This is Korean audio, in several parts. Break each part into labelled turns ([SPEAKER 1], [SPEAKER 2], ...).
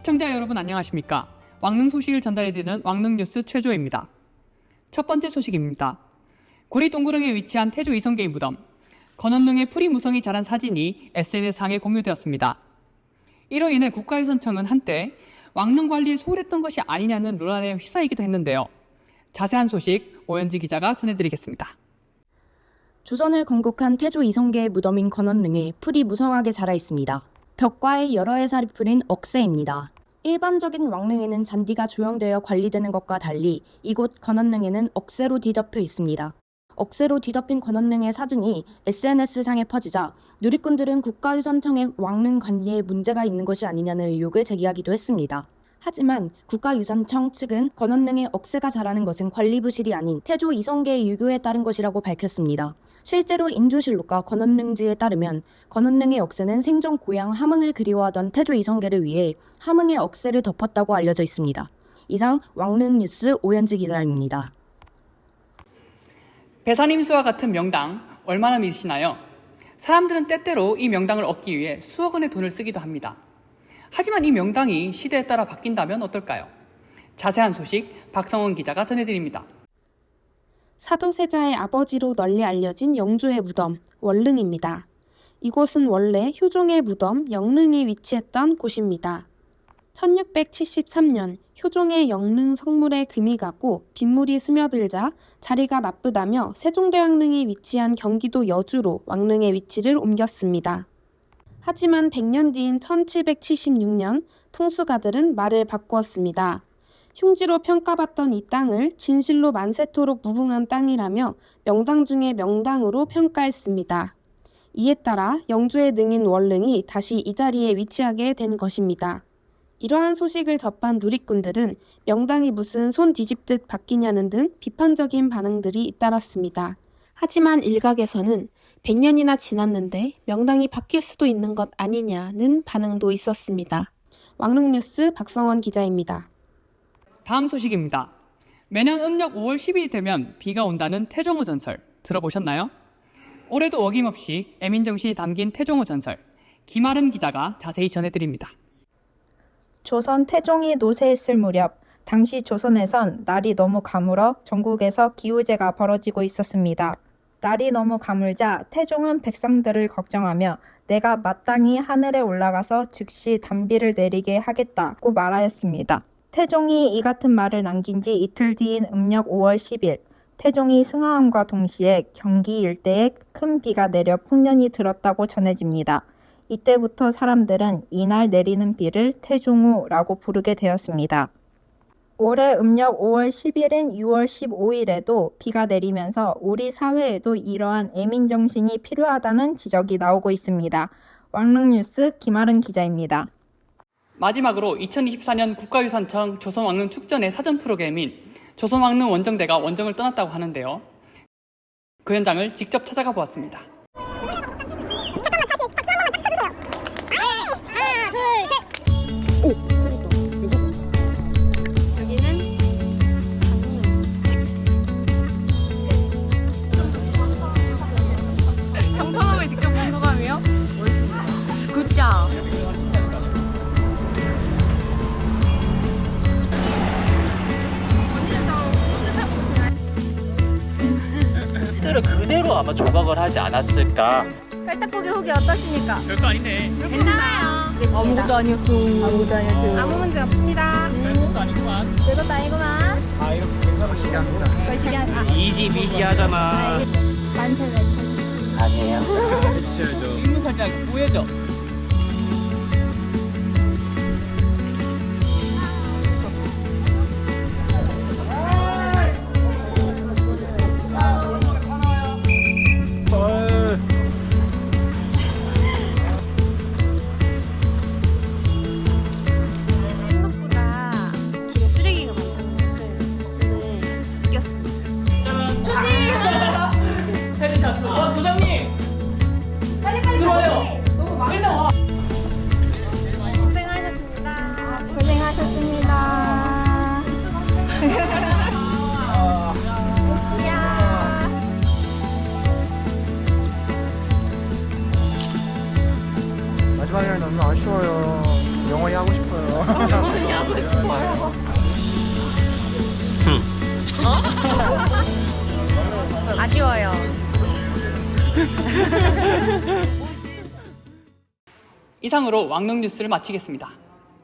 [SPEAKER 1] 시청자 여러분 안녕하십니까? 왕릉 소식을 전달해드리는 왕릉뉴스 최조입니다. 첫 번째 소식입니다. 고리 동구릉에 위치한 태조 이성계의 무덤, 건원릉의 풀이 무성히 자란 사진이 SNS상에 공유되었습니다. 이로 인해 국가유산청은 한때 왕릉 관리에 소홀했던 것이 아니냐는 논란에 휩싸이기도 했는데요. 자세한 소식 오연지 기자가 전해드리겠습니다.
[SPEAKER 2] 조선을 건국한 태조 이성계의 무덤인 건원릉에 풀이 무성하게 자라 있습니다. 벽과에 여러 해살이 풀인 억새입니다. 일반적인 왕릉에는 잔디가 조형되어 관리되는 것과 달리 이곳 건원릉에는 억새로 뒤덮여 있습니다. 억새로 뒤덮인 건원릉의 사진이 SNS상에 퍼지자 누리꾼들은 국가유산청의 왕릉 관리에 문제가 있는 것이 아니냐는 의혹을 제기하기도 했습니다. 하지만 국가유산청 측은 건원릉에 억새가 자라는 것은 관리 부실이 아닌 태조 이성계의 유교에 따른 것이라고 밝혔습니다. 실제로 인조실록과 건원릉지에 따르면 건원릉의 억새는 생전 고향 함흥을 그리워하던 태조 이성계를 위해 함흥의 억새를 덮었다고 알려져 있습니다. 이상 왕릉뉴스 오연지 기자입니다.
[SPEAKER 1] 배산임수와 같은 명당 얼마나 믿으시나요? 사람들은 때때로 이 명당을 얻기 위해 수억 원의 돈을 쓰기도 합니다. 하지만 이 명당이 시대에 따라 바뀐다면 어떨까요? 자세한 소식 박성원 기자가 전해드립니다.
[SPEAKER 3] 사도세자의 아버지로 널리 알려진 영조의 무덤, 원릉입니다. 이곳은 원래 효종의 무덤 영릉이 위치했던 곳입니다. 1673년 효종의 영릉 성물에 금이 가고 빗물이 스며들자 자리가 나쁘다며 세종대왕릉이 위치한 경기도 여주로 왕릉의 위치를 옮겼습니다. 하지만 100년 뒤인 1776년 풍수가들은 말을 바꾸었습니다. 흉지로 평가받던 이 땅을 진실로 만세토록 무궁한 땅이라며 명당 중에 명당으로 평가했습니다. 이에 따라 영조의 능인 원릉이 다시 이 자리에 위치하게 된 것입니다. 이러한 소식을 접한 누리꾼들은 명당이 무슨 손 뒤집듯 바뀌냐는 등 비판적인 반응들이 잇따랐습니다. 하지만 일각에서는 100년이나 지났는데 명당이 바뀔 수도 있는 것 아니냐는 반응도 있었습니다. 왕릉뉴스 박성원 기자입니다.
[SPEAKER 1] 다음 소식입니다. 매년 음력 5월 10일이 되면 비가 온다는 태종호 전설 들어보셨나요? 올해도 어김없이 애민정신이 담긴 태종호 전설, 김아름 기자가 자세히 전해드립니다.
[SPEAKER 4] 조선 태종이 노세했을 무렵 당시 조선에선 날이 너무 가물어 전국에서 기우제가 벌어지고 있었습니다. 날이 너무 가물자 태종은 백성들을 걱정하며 내가 마땅히 하늘에 올라가서 즉시 단비를 내리게 하겠다고 말하였습니다. 태종이 이 같은 말을 남긴 지 이틀 뒤인 음력 5월 10일 태종이 승하함과 동시에 경기 일대에 큰 비가 내려 풍년이 들었다고 전해집니다. 이때부터 사람들은 이날 내리는 비를 태종우라고 부르게 되었습니다. 올해 음력 5월 10일인 6월 15일에도 비가 내리면서 우리 사회에도 이러한 애민정신이 필요하다는 지적이 나오고 있습니다. 왕릉뉴스 김아름 기자입니다.
[SPEAKER 1] 마지막으로 2024년 국가유산청 조선왕릉 축전의 사전 프로그램인 조선왕릉 원정대가 원정을 떠났다고 하는데요. 그 현장을 직접 찾아가 보았습니다.
[SPEAKER 5] 경험을 직접 본 소감이요? 멋있습니다. 굿잡.
[SPEAKER 6] 시대를 그대로 아마 조각을 하지 않았을까.
[SPEAKER 5] 깔딱고기 후기 어떠십니까?
[SPEAKER 1] 별거 아니네.
[SPEAKER 5] 괜찮아요.
[SPEAKER 4] 아무것도 아니었어. 아무것도 아니었어.
[SPEAKER 5] 아무 문제 없습니다.
[SPEAKER 1] 별것도 아니구만.
[SPEAKER 5] 별것도 아니구만.
[SPEAKER 6] 아 이렇게 괜찮으시게 합니다.
[SPEAKER 5] 거시기 한
[SPEAKER 6] 이지미지 하잖아.
[SPEAKER 5] 만세를
[SPEAKER 6] 아니에요. 해주셔야죠. 찍는 사람이 보여져.
[SPEAKER 5] 생각보다 길에 쓰레기가 많다는 것을 오늘 느꼈습니다.
[SPEAKER 1] 헤드샷. 도장님. 빨리 들어와요. 일단 와.
[SPEAKER 5] 고생하셨습니다. 고생하셨습니다. 이야.
[SPEAKER 7] 마지막에 너무 아쉬워요. 영원히 하고 싶어요.
[SPEAKER 5] 아쉬워요.
[SPEAKER 1] 이상으로 왕릉 뉴스를 마치겠습니다.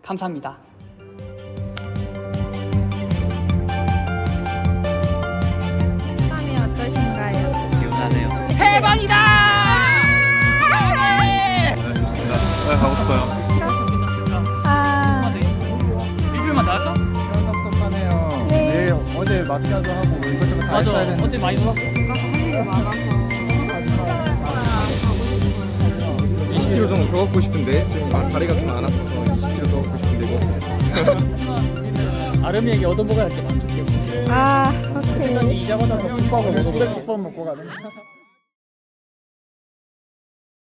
[SPEAKER 1] 감사합니다.
[SPEAKER 5] 소감이 어떠신가요?
[SPEAKER 6] 기운나네요.
[SPEAKER 7] 가고 싶어요.
[SPEAKER 5] 아,
[SPEAKER 1] 일주일만 나갈까?
[SPEAKER 7] 섭섭하네요.
[SPEAKER 5] 네.
[SPEAKER 7] 내일 어제 마피아도 하고 뭐 이것저것 다 했어야 되는데.
[SPEAKER 1] 어제 많이 놀았어.
[SPEAKER 7] 20kg 정도 더 걷고 싶은데 지금 다리가 좀 안 아파서 20kg 더 걷고 싶은데 이거.
[SPEAKER 1] 아름이에게 얻어먹어야 할 게 많기 때문에
[SPEAKER 5] 아, 오케이.
[SPEAKER 1] 이자 받아서
[SPEAKER 7] 국밥을 수백 국밥 먹고 가는.